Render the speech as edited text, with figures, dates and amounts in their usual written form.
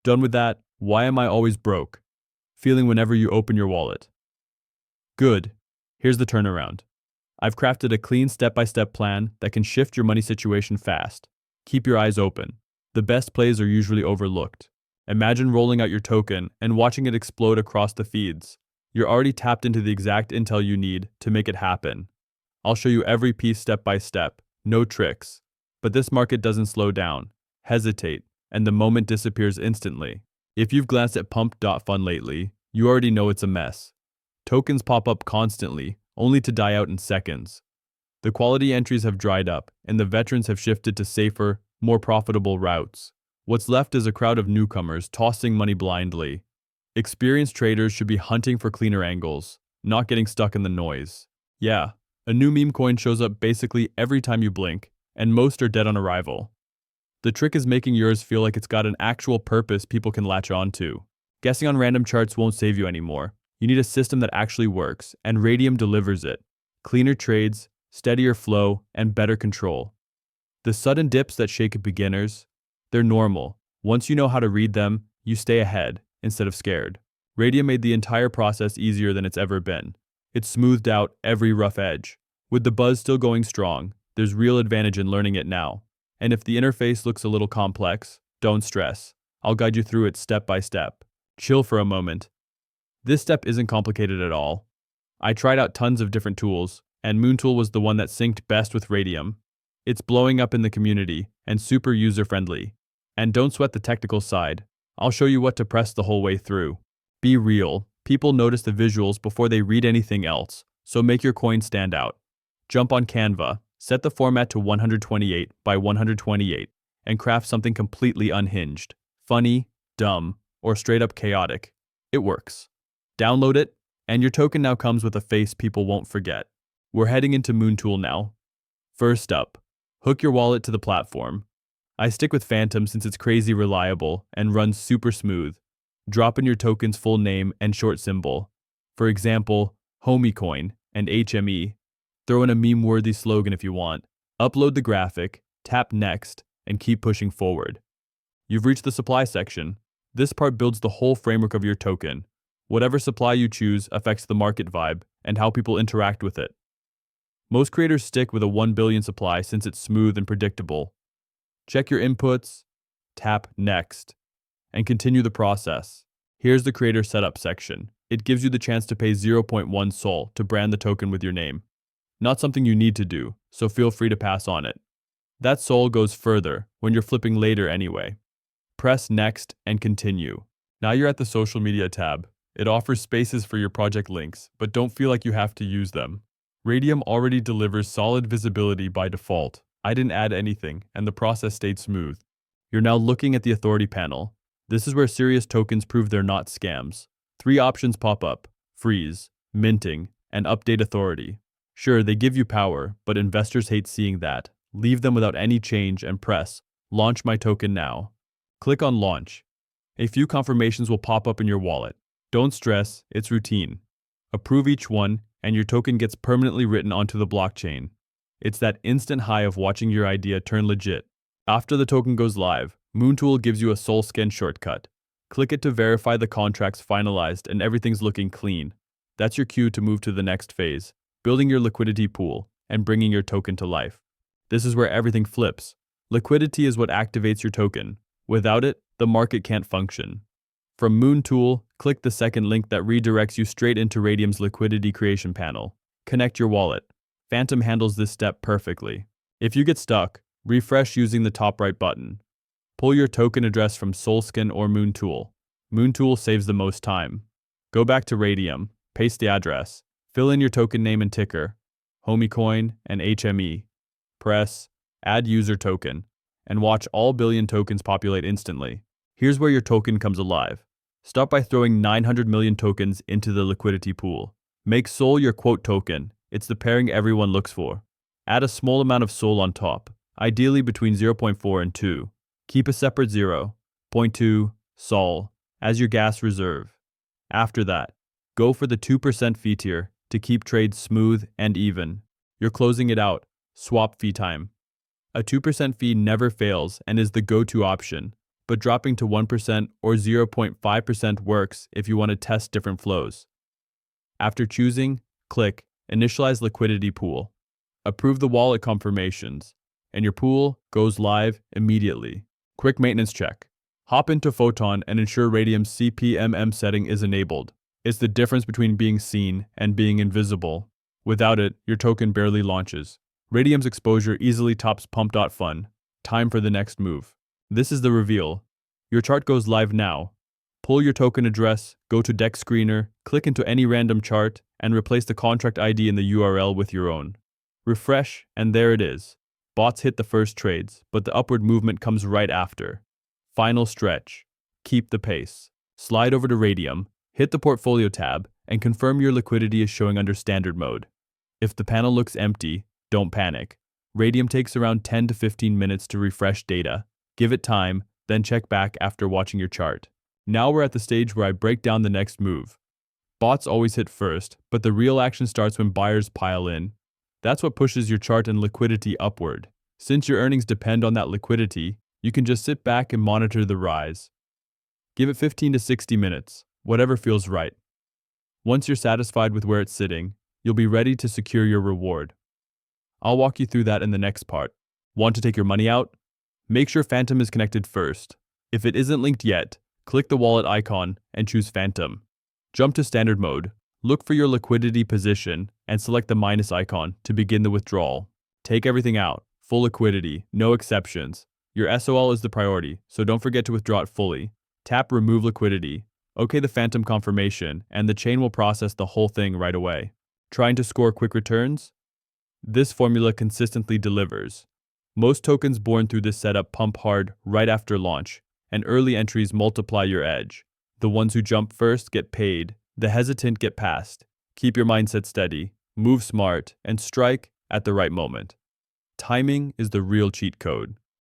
Done with that, why am I always broke? Feeling whenever you open your wallet. Good. Here's the turnaround. I've crafted a clean step-by-step plan that can shift your money situation fast. Keep your eyes open. The best plays are usually overlooked. Imagine rolling out your token and watching it explode across the feeds. You're already tapped into the exact intel you need to make it happen. I'll show you every piece step by step, no tricks. But this market doesn't slow down, hesitate, and the moment disappears instantly. If you've glanced at pump.fun lately, you already know it's a mess. Tokens pop up constantly, only to die out in seconds. The quality entries have dried up, and the veterans have shifted to safer, more profitable routes. What's left is a crowd of newcomers tossing money blindly. Experienced traders should be hunting for cleaner angles, not getting stuck in the noise. Yeah, a new meme coin shows up basically every time you blink, and most are dead on arrival. The trick is making yours feel like it's got an actual purpose people can latch onto. Guessing on random charts won't save you anymore. You need a system that actually works, and Radium delivers it. Cleaner trades, steadier flow, and better control. The sudden dips that shake beginners, they're normal. Once you know how to read them, you stay ahead, instead of scared. Radium made the entire process easier than it's ever been. It smoothed out every rough edge. With the buzz still going strong, there's real advantage in learning it now. And if the interface looks a little complex, don't stress. I'll guide you through it step by step. Chill for a moment. This step isn't complicated at all. I tried out tons of different tools, and Moontool was the one that synced best with Radium. It's blowing up in the community, and super user-friendly. And don't sweat the technical side. I'll show you what to press the whole way through. Be real. People notice the visuals before they read anything else, so make your coin stand out. Jump on Canva, set the format to 128 by 128, and craft something completely unhinged. Funny, dumb, or straight up chaotic. It works. Download it, and your token now comes with a face people won't forget. We're heading into Moontool now. First up, hook your wallet to the platform. I stick with Phantom since it's crazy reliable and runs super smooth. Drop in your token's full name and short symbol. For example, Homiecoin and HME. Throw in a meme-worthy slogan if you want. Upload the graphic, tap Next, and keep pushing forward. You've reached the supply section. This part builds the whole framework of your token. Whatever supply you choose affects the market vibe and how people interact with it. Most creators stick with a 1 billion supply since it's smooth and predictable. Check your inputs, tap Next, and continue the process. Here's the creator setup section. It gives you the chance to pay 0.1 Sol to brand the token with your name. Not something you need to do, so feel free to pass on it. That Sol goes further when you're flipping later anyway. Press Next and continue. Now you're at the social media tab. It offers spaces for your project links, but don't feel like you have to use them. Radium already delivers solid visibility by default. I didn't add anything, and the process stayed smooth. You're now looking at the authority panel. This is where serious tokens prove they're not scams. 3 options pop up: freeze, minting, and update authority. Sure, they give you power, but investors hate seeing that. Leave them without any change and press Launch my token now. Click on Launch. A few confirmations will pop up in your wallet. Don't stress, it's routine. Approve each one, and your token gets permanently written onto the blockchain. It's that instant high of watching your idea turn legit. After the token goes live, Moontool gives you a Solscan shortcut. Click it to verify the contract's finalized and everything's looking clean. That's your cue to move to the next phase, building your liquidity pool and bringing your token to life. This is where everything flips. Liquidity is what activates your token. Without it, the market can't function. From Moontool, click the second link that redirects you straight into Radium's liquidity creation panel. Connect your wallet. Phantom handles this step perfectly. If you get stuck, refresh using the top right button. Pull your token address from Solscan or Moontool. Moontool saves the most time. Go back to Radium, paste the address, fill in your token name and ticker, Homiecoin and HME. Press Add User Token, and watch all billion tokens populate instantly. Here's where your token comes alive. Start by throwing 900 million tokens into the liquidity pool. Make Sol your quote token. It's the pairing everyone looks for. Add a small amount of Sol on top, ideally between 0.4 and 2. Keep a separate 0.2 Sol as your gas reserve. After that, go for the 2% fee tier to keep trades smooth and even. You're closing it out. Swap fee time. A 2% fee never fails and is the go-to option. but dropping to 1% or 0.5% works if you want to test different flows. After choosing, click Initialize Liquidity Pool. Approve the wallet confirmations, and your pool goes live immediately. Quick maintenance check. Hop into Photon and ensure Radium's CPMM setting is enabled. It's the difference between being seen and being invisible. Without it, your token barely launches. Radium's exposure easily tops Pump.Fun. Time for the next move. This is the reveal. Your chart goes live now. Pull your token address, go to Deck Screener, click into any random chart, and replace the contract ID in the URL with your own. Refresh, and there it is. Bots hit the first trades, but the upward movement comes right after. Final stretch. Keep the pace. Slide over to Radium, hit the Portfolio tab, and confirm your liquidity is showing under Standard mode. If the panel looks empty, don't panic. Radium takes around 10 to 15 minutes to refresh data. Give it time, then check back after watching your chart. Now we're at the stage where I break down the next move. Bots always hit first, but the real action starts when buyers pile in. That's what pushes your chart and liquidity upward. Since your earnings depend on that liquidity, you can just sit back and monitor the rise. Give it 15 to 60 minutes, whatever feels right. Once you're satisfied with where it's sitting, you'll be ready to secure your reward. I'll walk you through that in the next part. Want to take your money out? Make sure Phantom is connected first. If it isn't linked yet, click the wallet icon and choose Phantom. Jump to Standard mode, look for your liquidity position, and select the minus icon to begin the withdrawal. Take everything out, full liquidity, no exceptions. Your SOL is the priority, so don't forget to withdraw it fully. Tap Remove Liquidity. OK the Phantom confirmation, and the chain will process the whole thing right away. Trying to score quick returns? This formula consistently delivers. Most tokens born through this setup pump hard right after launch, and early entries multiply your edge. The ones who jump first get paid, the hesitant get passed. Keep your mindset steady, move smart, and strike at the right moment. Timing is the real cheat code.